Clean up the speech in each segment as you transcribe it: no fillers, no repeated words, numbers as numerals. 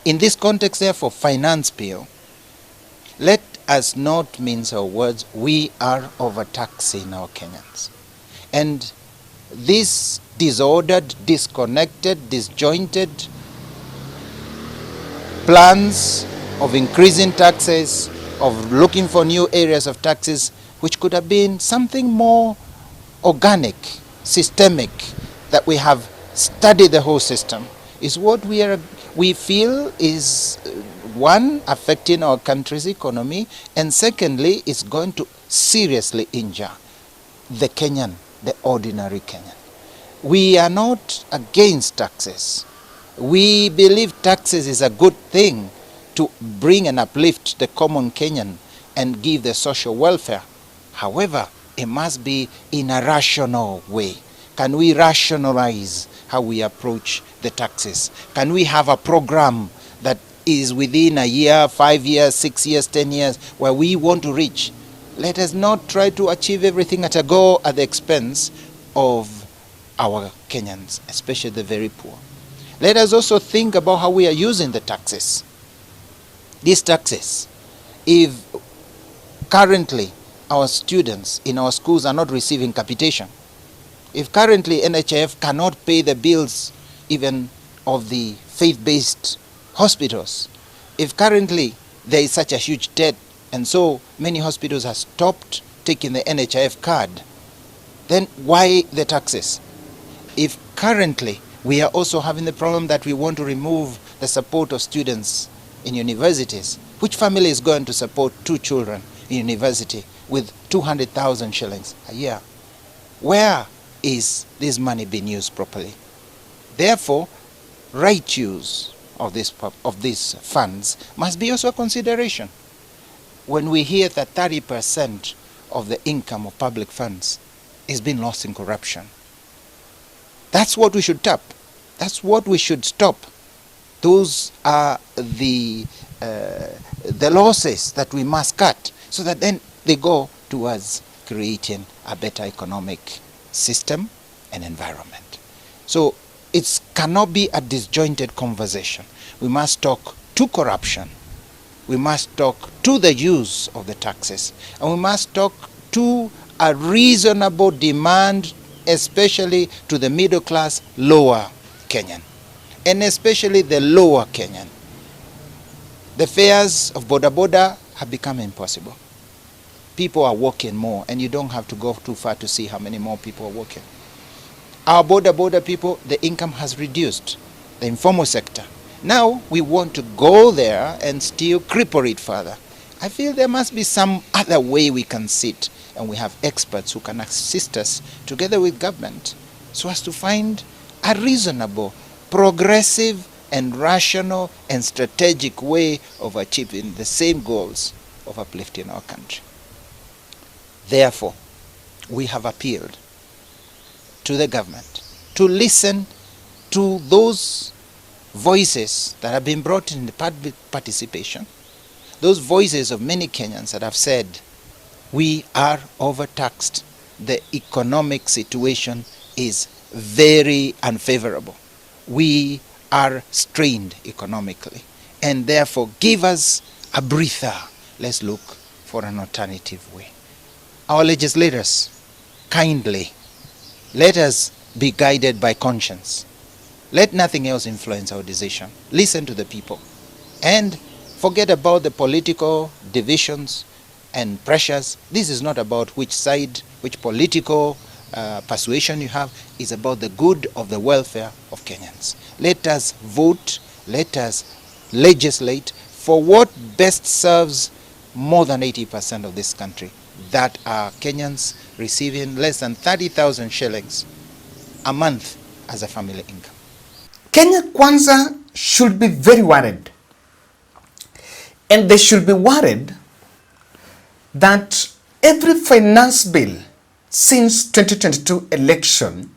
In this context, therefore, finance bill, let us not mince our words. We are overtaxing our Kenyans. And this disordered, disconnected, disjointed plans of increasing taxes, of looking for new areas of taxes, which could have been something more organic, systemic, that we have studied the whole system, is what we feel is one, affecting our country's economy, and secondly, it's going to seriously injure the Kenyan, the ordinary Kenyan. We are not against taxes. We believe taxes is a good thing to bring and uplift the common Kenyan and give the social welfare. However, it must be in a rational way. Can we rationalize how we approach the taxes? Can we have a program that is within a year, 5 years, 6 years, 10 years, where we want to reach? Let us not try to achieve everything at a go at the expense of our Kenyans, especially the very poor. Let us also think about how we are using the taxes. These taxes, if currently our students in our schools are not receiving capitation, if currently NHIF cannot pay the bills even of the faith-based hospitals, if currently there is such a huge debt and so many hospitals have stopped taking the NHIF card, then why the taxes? If currently we are also having the problem that we want to remove the support of students in universities, which family is going to support 2 children in university with 200,000 shillings a year? Where is this money being used properly? Therefore, right use of these funds must be also a consideration. When we hear that 30% of the income of public funds is being lost in corruption, that's what we should tap. That's what we should stop. Those are the losses that we must cut, so that then they go towards creating a better economic system and environment. So it cannot be a disjointed conversation. We must talk to corruption. We must talk to the use of the taxes. And we must talk to a reasonable demand, especially to the middle class, lower Kenyan, and especially the lower Kenyan. The fares of boda boda have become impossible. People are working more, and you don't have to go too far to see how many more people are working. Our boda people, the income has reduced, the informal sector. Now we want to go there and still cripple it further. I feel there must be some other way we can sit, and we have experts who can assist us together with government so as to find a reasonable, progressive and rational and strategic way of achieving the same goals of uplifting our country. Therefore, we have appealed to the government to listen to those voices that have been brought in the public participation, those voices of many Kenyans that have said, we are overtaxed. The economic situation is very unfavorable. We are strained economically, and therefore give us a breather. Let's look for an alternative way. Our legislators, kindly, let us be guided by conscience. Let nothing else influence our decision. Listen to the people and forget about the political divisions and pressures. This is not about which side, which political persuasion you have. It's about the good of the welfare of Kenyans. Let us vote, let us legislate for what best serves more than 80% of this country, that are Kenyans receiving less than 30,000 shillings a month as a family income. Kenya Kwanza should be very worried. And they should be worried that every finance bill since 2022 election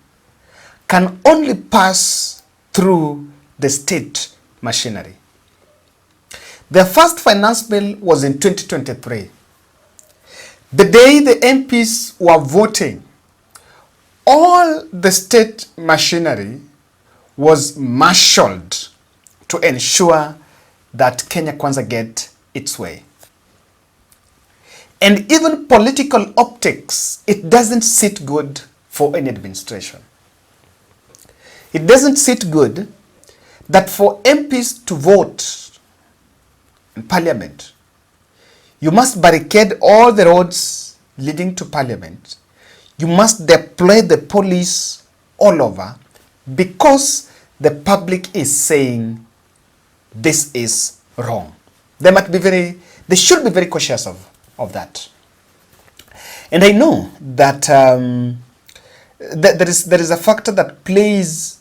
can only pass through the state machinery. The first finance bill was in 2023. The day the MPs were voting, all the state machinery was marshaled to ensure that Kenya Kwanza get its way. And even political optics, it doesn't sit good for any administration. It doesn't sit good that for MPs to vote in parliament, you must barricade all the roads leading to parliament. You must deploy the police all over because the public is saying this is wrong. They should be very cautious of that. And I know that there is a factor that plays.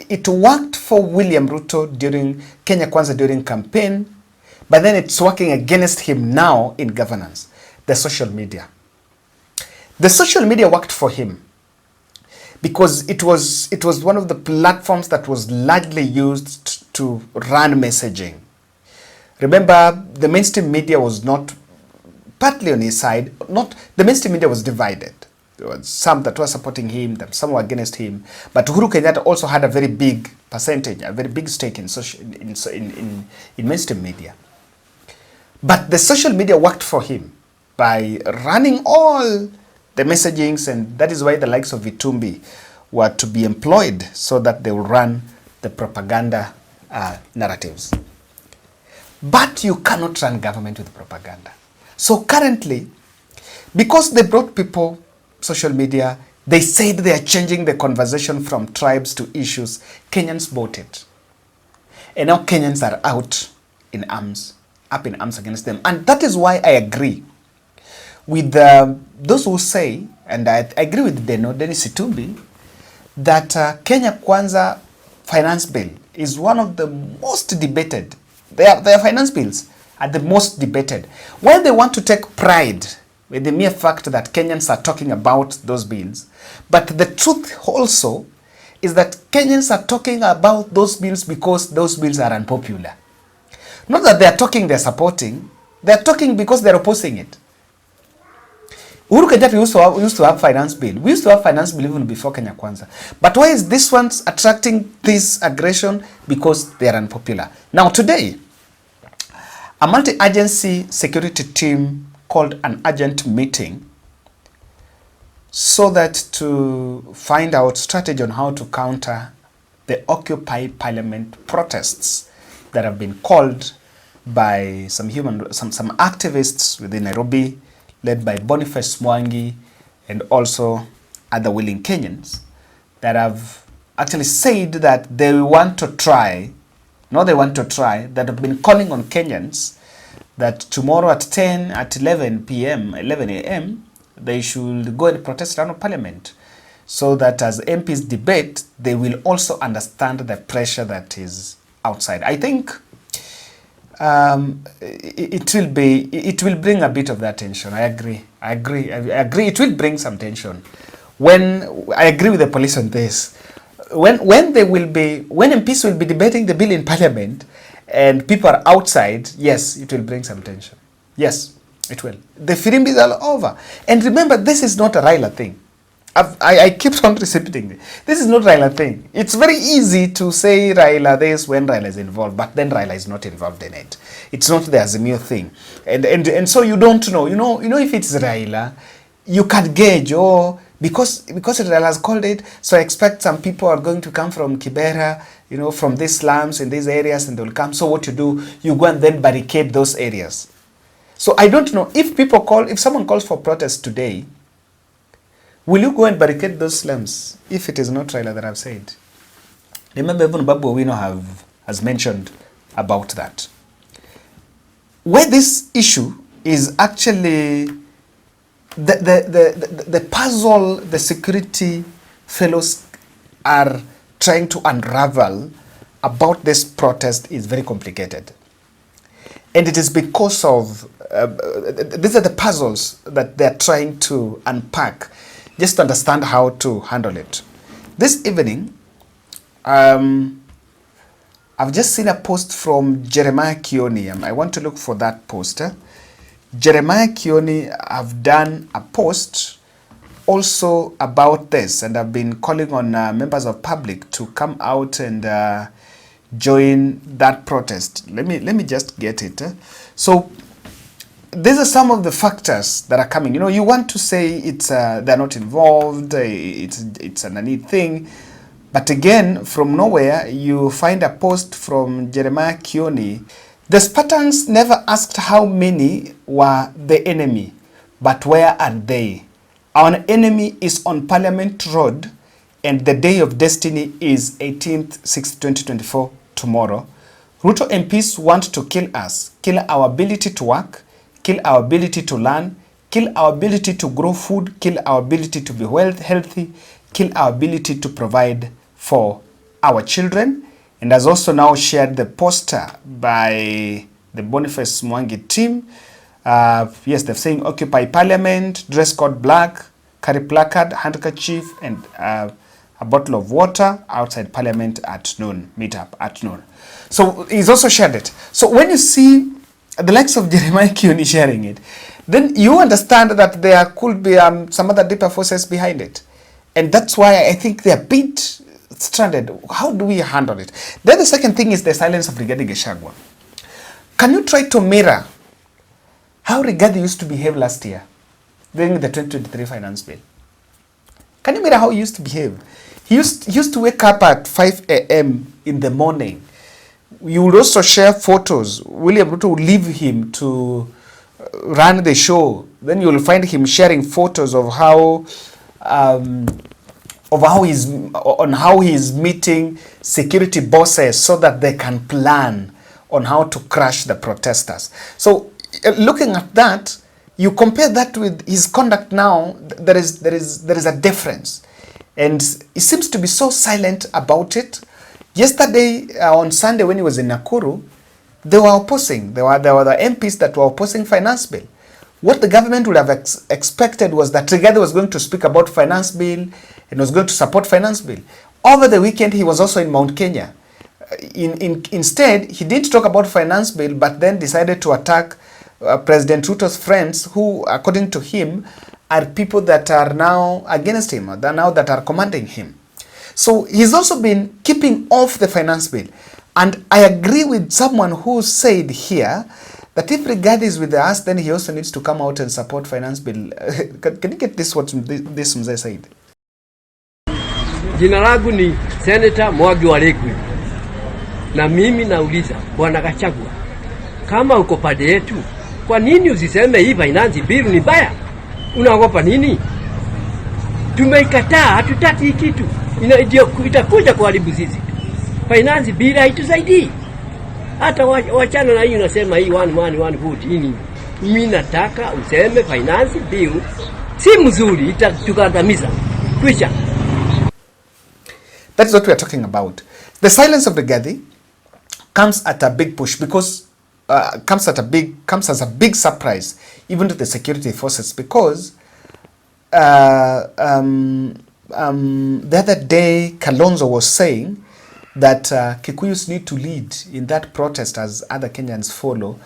It worked for William Ruto during Kenya Kwanza during campaign, but then it's working against him now in governance, the social media. The social media worked for him because it was one of the platforms that was largely used to run messaging. Remember, the mainstream media was not partly on his side. The mainstream media was divided. There were some that were supporting him, some were against him. But Uhuru Kenyatta also had a very big percentage, a very big stake in mainstream media. But the social media worked for him by running all the messagings, and that is why the likes of Vitumbi were to be employed so that they will run the propaganda narratives. But you cannot run government with propaganda. So currently, because they brought people social media, they said they are changing the conversation from tribes to issues. Kenyans bought it. And now Kenyans are out in arms, up in arms against them. And that is why I agree with those who say, and I agree with Dennis Itumbi, that Kenya Kwanza Finance Bill is one of the most debated. Their finance bills are the most debated. When they want to take pride with the mere fact that Kenyans are talking about those bills. But the truth also is that Kenyans are talking about those bills because those bills are unpopular. Not that they are talking, they are supporting. They are talking because they are opposing it. Uhuru Kenyatta used to have finance bill. We used to have finance bill even before Kenya Kwanza. But why is this one attracting this aggression? Because they are unpopular. Now today, a multi-agency security team called an urgent meeting so that to find out strategy on how to counter the Occupy Parliament protests that have been called by some activists within Nairobi, led by Boniface Mwangi and also other willing Kenyans, that have actually said that they want to try, that have been calling on Kenyans that tomorrow at 10, at 11 p.m., 11 a.m., they should go and protest around Parliament so that as MPs debate, they will also understand the pressure that is outside. I think it will bring a bit of that tension. I agree. It will bring some tension. I agree with the police on this. When MPs will be debating the bill in Parliament and people are outside, yes, it will bring some tension. Yes, it will. The Firimbi is all over. And remember, this is not a Raila thing. I keep on repeating this. This is not Raila thing. It's very easy to say Raila this when Raila is involved, but then Raila is not involved in it. It's not the Azimio thing. And so you don't know. You know if it's Raila, you can gauge, because Raila has called it, so I expect some people are going to come from Kibera, from these slums in these areas, and they'll come. So what you do, you go and then barricade those areas. So I don't know if someone calls for protest today, will you go and barricade those slums if it is not Raila that I've said? Remember, even Babu Owino has mentioned about that. Where this issue is actually the puzzle the security fellows are trying to unravel about this protest is very complicated. And it is because of, these are the puzzles that they're trying to unpack just to understand how to handle it. This evening, I've just seen a post from Jeremiah Kioni. I want to look for that poster. Jeremiah Kioni have done a post also about this, and I've been calling on members of public to come out and join that protest. Let me just get it. So these are some of the factors that are coming. You know, you want to say it's they're not involved, it's an neat thing, but again, from nowhere, you find a post from Jeremiah Kioni. The Spartans never asked how many were the enemy, but where are they? Our enemy is on Parliament Road, and the day of destiny is 18th, 6th, 2024, tomorrow. Ruto MPs want to kill us, kill our ability to work, kill our ability to learn, kill our ability to grow food, kill our ability to be healthy, kill our ability to provide for our children. And has also now shared the poster by the Boniface Mwangi team. Yes, they're saying Occupy Parliament, dress code black, carry placard, handkerchief, and a bottle of water outside Parliament at noon, meet up at noon. So he's also shared it. So when you see the likes of Jeremiah Kioni sharing it, then you understand that there could be some other deeper forces behind it. And that's why I think they're a bit stranded. How do we handle it? Then the second thing is the silence of Rigathi Gachagua. Can you try to mirror how Rigathi used to behave last year during the 2023 Finance Bill? Can you mirror how he used to behave? He used to wake up at 5 a.m. in the morning. You would also share photos. William Ruto would leave him to run the show. Then you will find him sharing photos of how he's meeting security bosses so that they can plan on how to crush the protesters. So looking at that, you compare that with his conduct now, there is a difference. And he seems to be so silent about it. Yesterday, on Sunday, when he was in Nakuru, they were opposing. There were the MPs that were opposing Finance Bill. What the government would have expected was that Rigathi was going to speak about Finance Bill and was going to support Finance Bill. Over the weekend, he was also in Mount Kenya. Instead, he didn't talk about Finance Bill, but then decided to attack President Ruto's friends, who, according to him, are people that are now against him, that are commanding him. So he's also been keeping off the Finance Bill. And I agree with someone who said here that if Rigathi is with us, then he also needs to come out and support Finance Bill. Can you get this, what this mzee said? Jina langu ni Senator Mwangi wa Rekwi. Na mimi nauliza Bwana Gachagua, kama uko pande yetu, kwa nini usiseme hii Finance Bill ni mbaya? Unaogopa nini? Tumeikataa, hatutaki hii kitu. Itakuja kuharibu sisi. Finance Bill haitusaidii. Hata wachana na hii unasema hii one vote hii. Mimi nataka useme Finance Bill si mzuri, itakandamiza. Kwisha. That's what we are talking about. The silence of Rigathi comes at a big push because comes as a big surprise even to the security forces, because the other day Kalonzo was saying that Kikuyus need to lead in that protest as other Kenyans follow.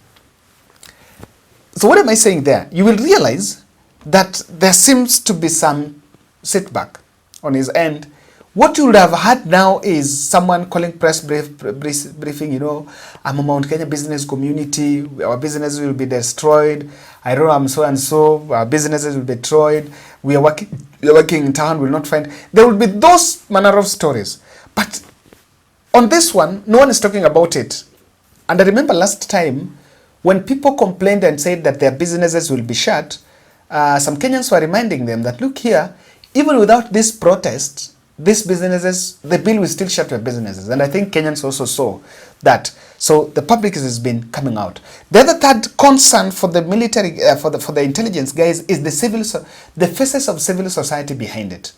So what am I saying there? You will realize that there seems to be some setback on his end. What you would have had now is someone calling press briefing, you know, I'm a Mount Kenya business community, our businesses will be destroyed. I don't know, I'm so and so, our businesses will be destroyed. We are working in town, will not find. There will be those manner of stories. But on this one, no one is talking about it. And I remember last time when people complained and said that their businesses will be shut, some Kenyans were reminding them that, look here, even without this protest, these businesses, the bill will still shut their businesses. And I think Kenyans also saw that. So the public has been coming out. The other third concern for the military, for the intelligence guys, is the faces of civil society behind it.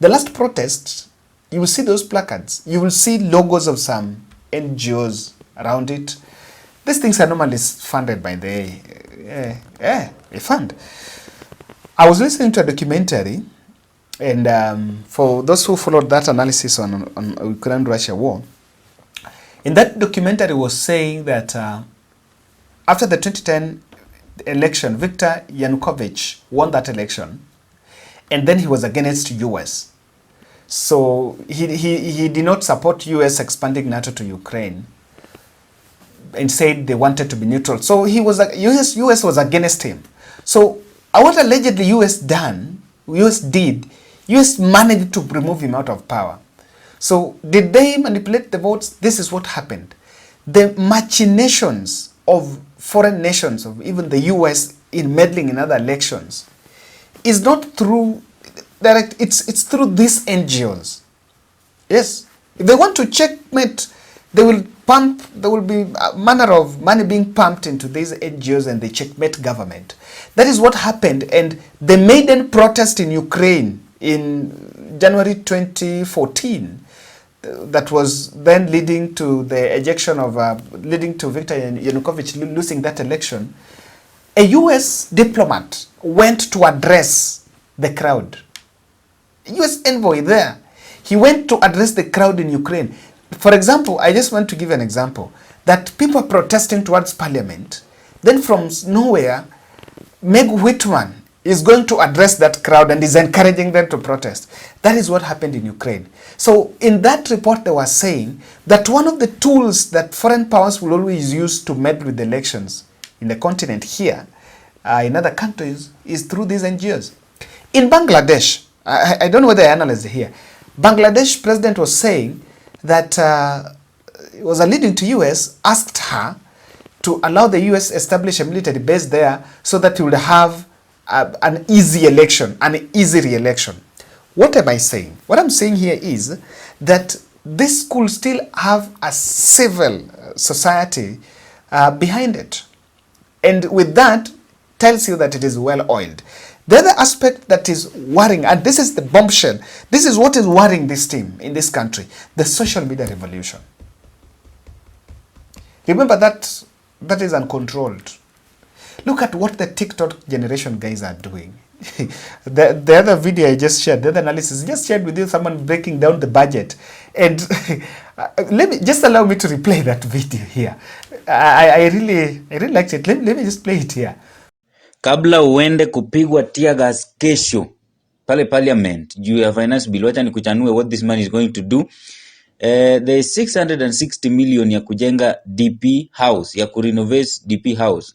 The last protest, you will see those placards. You will see logos of some NGOs around it. These things are normally funded by a fund. I was listening to a documentary, and for those who followed that analysis on Ukraine-Russia war, in that documentary was saying that after the 2010 election, Viktor Yanukovych won that election, and then he was against US. So he did not support US expanding NATO to Ukraine and said they wanted to be neutral. So he was US was against him. So what allegedly US did, US managed to remove him out of power. So did they manipulate the votes? This is what happened. The machinations of foreign nations, of even the US, in meddling in other elections is not through direct, it's through these NGOs. Yes, if they want to checkmate, there will be a manner of money being pumped into these NGOs and the checkmate government. That is what happened. And the maiden protest in Ukraine in January 2014, that was then leading to the ejection of, leading to Viktor Yanukovych losing that election, a US diplomat went to address the crowd. A US envoy there. He went to address the crowd in Ukraine. For example, I just want to give an example, that people are protesting towards parliament. Then from nowhere, Meg Whitman is going to address that crowd and is encouraging them to protest. That is what happened in Ukraine. So in that report, they were saying that one of the tools that foreign powers will always use to meddle with the elections in the continent here, in other countries, is through these NGOs. In Bangladesh, I don't know whether I analyzed it here, Bangladesh president was saying that was alluding to US, asked her to allow the US establish a military base there so that you would have an easy election, an easy re-election. What am I saying? What I'm saying here is that this could still have a civil society behind it. And with that, tells you that it is well oiled. The other aspect that is worrying, and this is the bombshell, this is what is worrying this team in this country, the social media revolution. Remember that is uncontrolled. Look at what the TikTok generation guys are doing. The other video I just shared, the other analysis, just shared with you someone breaking down the budget. And just allow me to replay that video here. I really liked it. Let me just play it here. Kabla uende kupigwa tear gas kesho pale parliament juu ya finance bill, wacha nikuchanue what this man is going to do. There is 660 million ya kujenga DP house, ya kurenovate DP house.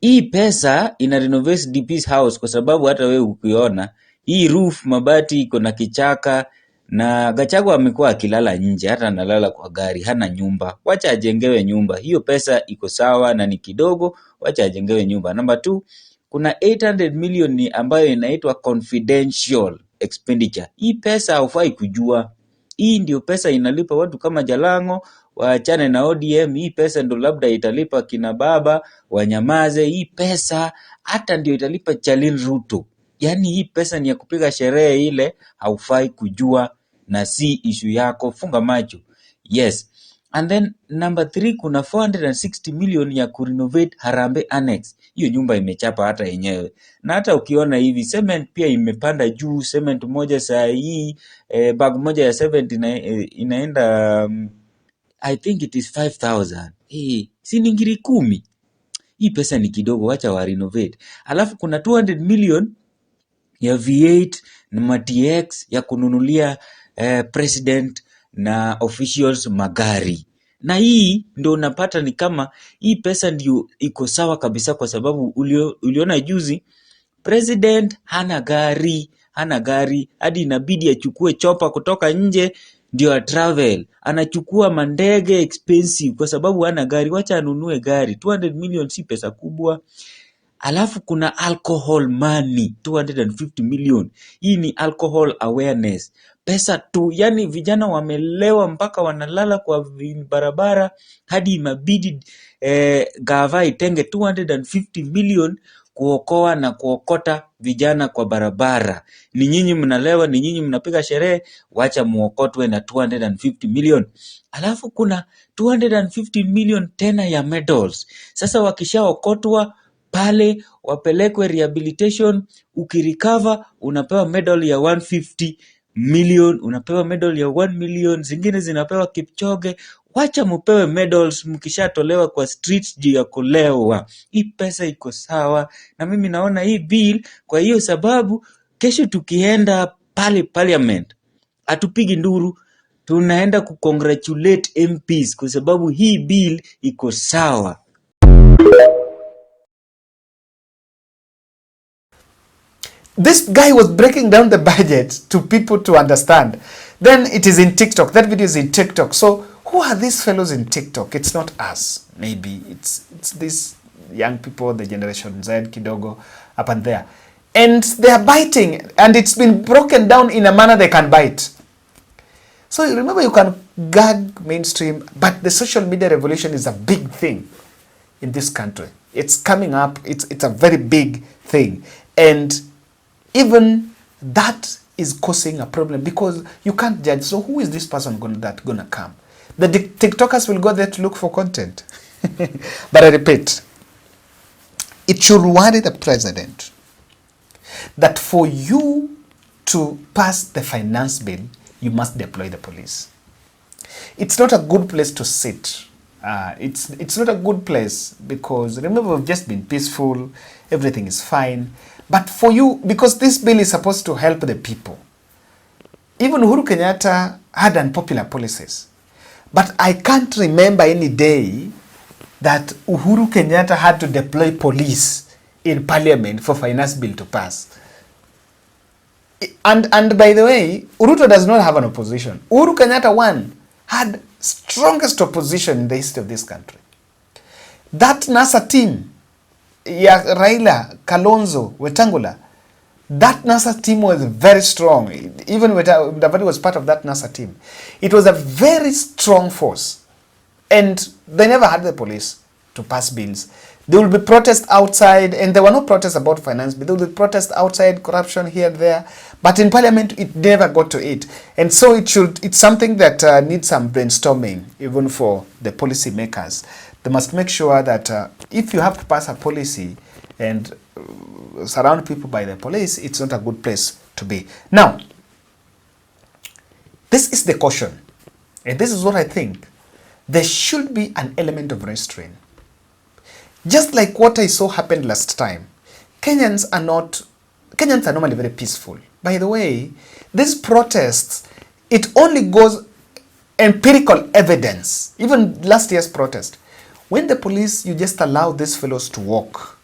Hii pesa ina renovate DP's house kwa sababu hata wewe ukiona hii roof mabati iko na kichaka, na Gachagua amekuwa akilala nje, hata analala kwa gari, hana nyumba. Wacha ajengewe nyumba. Hiyo pesa iko sawa na ni kidogo, wacha ajengewe nyumba. Number 2, kuna 800 million ambayo inaitwa confidential expenditure. Hii pesa haufai kujua. Hii ndio pesa inalipa watu kama Jalango, waachane na ODM. Hii pesa ndio labda italipa kina baba, wanyamaze. Hii pesa hata ndio italipa Chalin Ruto. Yani hii pesa ni ya kupiga sherehe ile, haufai kujua na si issue yako, funga macho. Yes. And then number 3, kuna 460 million ya kurenovate Harambee Annex. Hiyo nyumba imechapa hata yenyewe. Na hata ukiona hivi cement pia imepanda juu. Cement moja saa hii, bag moja ya cement inaenda I think it is 5,000. Si ni ngiri 10. Hii pesa ni kidogo, wacha wa renovate. Alafu kuna 200 million ya V8 na MTX ya kununulia president na officials magari. Na hii ndio unapata ni kama hii pesa ndio iko sawa kabisa, kwa sababu uliona juzi president hana gari hadi inabidi achukue chopa kutoka nje ndio travel. Anachukua mandege expensive kwa sababu hana gari. Wacha anunue gari. 200 million si pesa kubwa. Alafu kuna alcohol money 250 million. Hii ni alcohol awareness. Pesa tu, yani vijana wamelewa mpaka wanalala kwa barabara hadi imabidi gava itenge 250 million kuokoa na kuokota vijana kwa barabara. Ni nyinyi mnalewa, ni nyinyi mnapiga sherehe, wacha muokotwe na 250 million. Alafu kuna 250 million tena ya medals. Sasa wakishaokotwa pale wapelekwe rehabilitation, ukirecover unapewa medal ya 150 million, unapewa medal ya 1 million, zingine zinapewa Kipchoge. Wacha mupewe medals mkishatolewa kwa streets juu ya kulewa. Hii pesa iko sawa, na mimi naona hii bill. Kwa hiyo sababu kesho tukienda pale parliament, Hatupigi nduru, tunaenda kucongratulate MPs kwa sababu hii bill iko sawa. This guy was breaking down the budget to people to understand. Then it is in TikTok. That video is in TikTok. So who are these fellows in TikTok? It's not us. Maybe it's these young people, the generation Z, kidogo, up and there. And they are biting, and it's been broken down in a manner they can bite. So remember, you can gag mainstream, but the social media revolution is a big thing in this country. It's coming up. It's a very big thing. And even that is causing a problem because you can't judge. So who is this person gonna come? The TikTokers will go there to look for content. But I repeat, it should worry the president that for you to pass the finance bill, you must deploy the police. It's not a good place to sit. It's not a good place because remember, we've just been peaceful, everything is fine. But for you, because this bill is supposed to help the people. Even Uhuru Kenyatta had unpopular policies. But I can't remember any day that Uhuru Kenyatta had to deploy police in parliament for finance bill to pass. And by the way, Ruto does not have an opposition. Uhuru Kenyatta one had strongest opposition in the history of this country. That NASA team, Raila, Kalonzo, Wetangula, that NASA team was very strong. Even Mudavadi was part of that NASA team. It was a very strong force. And they never had the police to pass bills. There will be protests outside, and there were no protests about finance, but there will be protests outside, corruption here and there. But in parliament, it never got to it. And so it's something that needs some brainstorming, even for the policy makers. They must make sure that if you have to pass a policy and surround people by the police, it's not a good place to be. Now, this is the caution. And this is what I think. There should be an element of restraint. Just like what I saw happened last time. Kenyans are normally very peaceful. By the way, these protests, it only goes empirical evidence. Even last year's protest. When the police, you just allow these fellows to walk.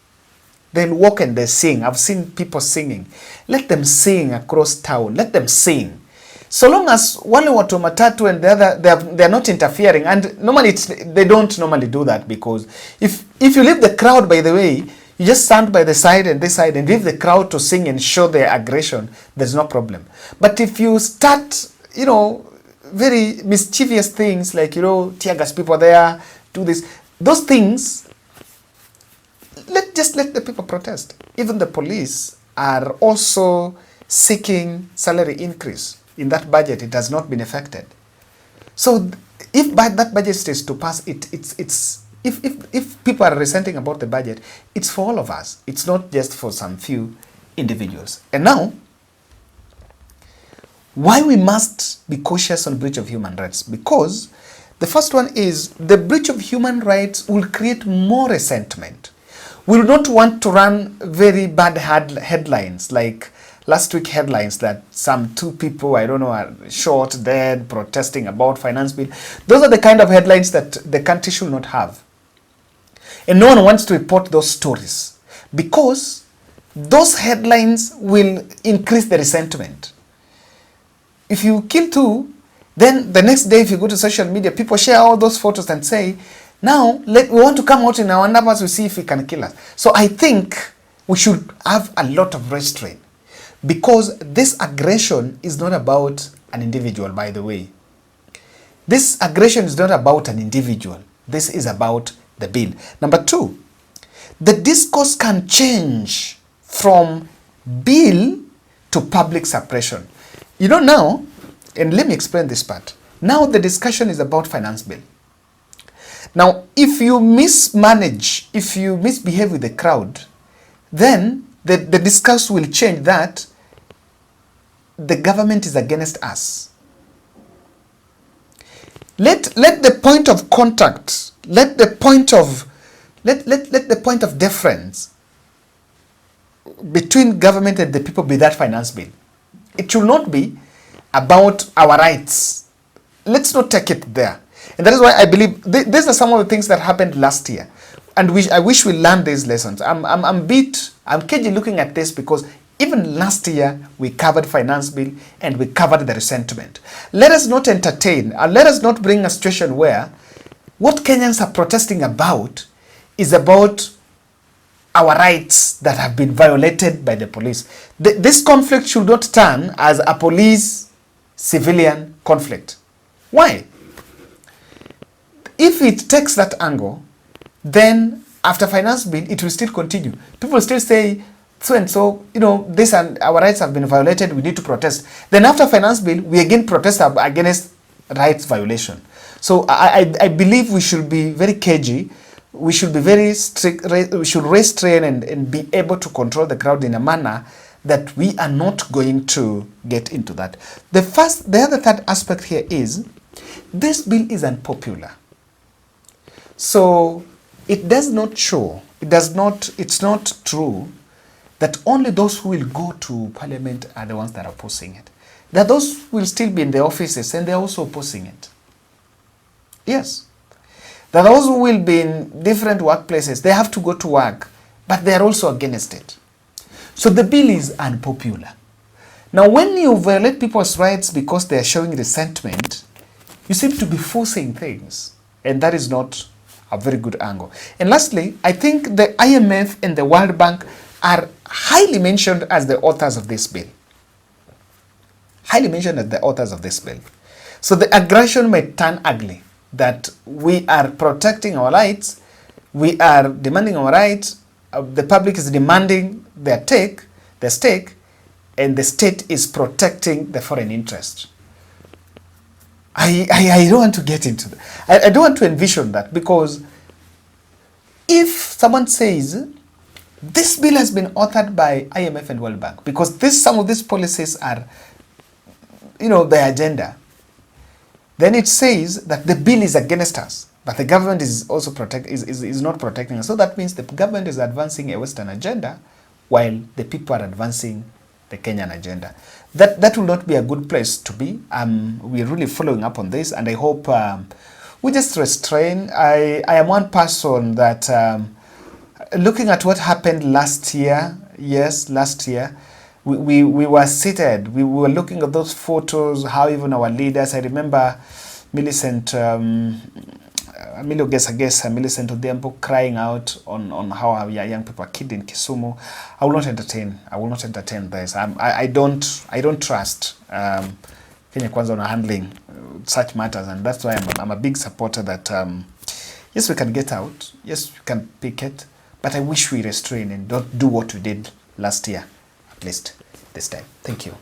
They'll walk and they sing. I've seen people singing. Let them sing across town. Let them sing. So long as wale watu matatu and the other, they're not interfering. And normally they don't normally do that because if you leave the crowd, by the way, you just stand by the side and this side and leave the crowd to sing and show their aggression, there's no problem. But if you start, very mischievous things like, tear gas people there, do this, those things, just let the people protest. Even the police are also seeking salary increase. In that budget, it has not been affected. So if that budget is to pass, if people are resenting about the budget, it's for all of us. It's not just for some few individuals. And now, why we must be cautious on breach of human rights? Because the first one is the breach of human rights will create more resentment. We will not want to run very bad headlines like last week headlines that some 2 people, I don't know, are shot, dead, protesting about finance bill. Those are the kind of headlines that the country should not have. And no one wants to report those stories because those headlines will increase the resentment. If you kill 2, then the next day if you go to social media, people share all those photos and say, now we want to come out in our numbers to see if we can kill us. So I think we should have a lot of restraint. Because this aggression is not about an individual, by the way. This aggression is not about an individual. This is about the bill. Number 2, the discourse can change from bill to public suppression. Now, and let me explain this part. Now the discussion is about finance bill. Now, if you mismanage, if you misbehave with the crowd, then the discourse will change that the government is against us. Let the point of contact, let the point of difference between government and the people be that finance bill. It should not be about our rights, let's not take it there. And that is why I believe these are some of the things that happened last year. And I wish we learned these lessons. I'm cagey looking at this because even last year we covered finance bill and we covered the resentment. Let us not entertain, and let us not bring a situation where what Kenyans are protesting about is about our rights that have been violated by the police. This conflict should not turn as a police-civilian conflict. Why? If it takes that angle, then after finance bill, it will still continue. People still say, so and so, this and our rights have been violated, we need to protest. Then after finance bill, we again protest against rights violation. So I believe we should be very cagey. We should be very strict. We should restrain and be able to control the crowd in a manner that we are not going to get into that. The third aspect here is this bill is unpopular. So it does not show, it's not true that only those who will go to parliament are the ones that are opposing it. That those will still be in the offices and they're also opposing it. Yes. That those who will be in different workplaces, they have to go to work, but they are also against it. So the bill is unpopular. Now, when you violate people's rights because they are showing resentment, you seem to be forcing things, and that is not a very good angle. And lastly, I think the IMF and the World Bank are highly mentioned as the authors of this bill. Highly mentioned as the authors of this bill. So the aggression may turn ugly, that we are protecting our rights, we are demanding our rights, the public is demanding their stake, and the state is protecting the foreign interest. I don't want to get into that. I don't want to envision that, because if someone says this bill has been authored by IMF and World Bank because some of these policies are, the agenda, then it says that the bill is against us, but the government is also is not protecting us. So that means the government is advancing a Western agenda while the people are advancing the Kenyan agenda. That will not be a good place to be. We're really following up on this, and I hope we just restrain. I am one person that looking at what happened last year. Yes, last year we were seated. We were looking at those photos. How even our leaders. I remember Millicent. Millicent Odhiambo crying out on how our young people are killed in Kisumu. I will not entertain this. I don't trust Kenya Kwanza on handling such matters, and that's why I'm a big supporter that yes, we can get out, yes, we can picket, but I wish we restrain and don't do what we did last year, at least this time. Thank you.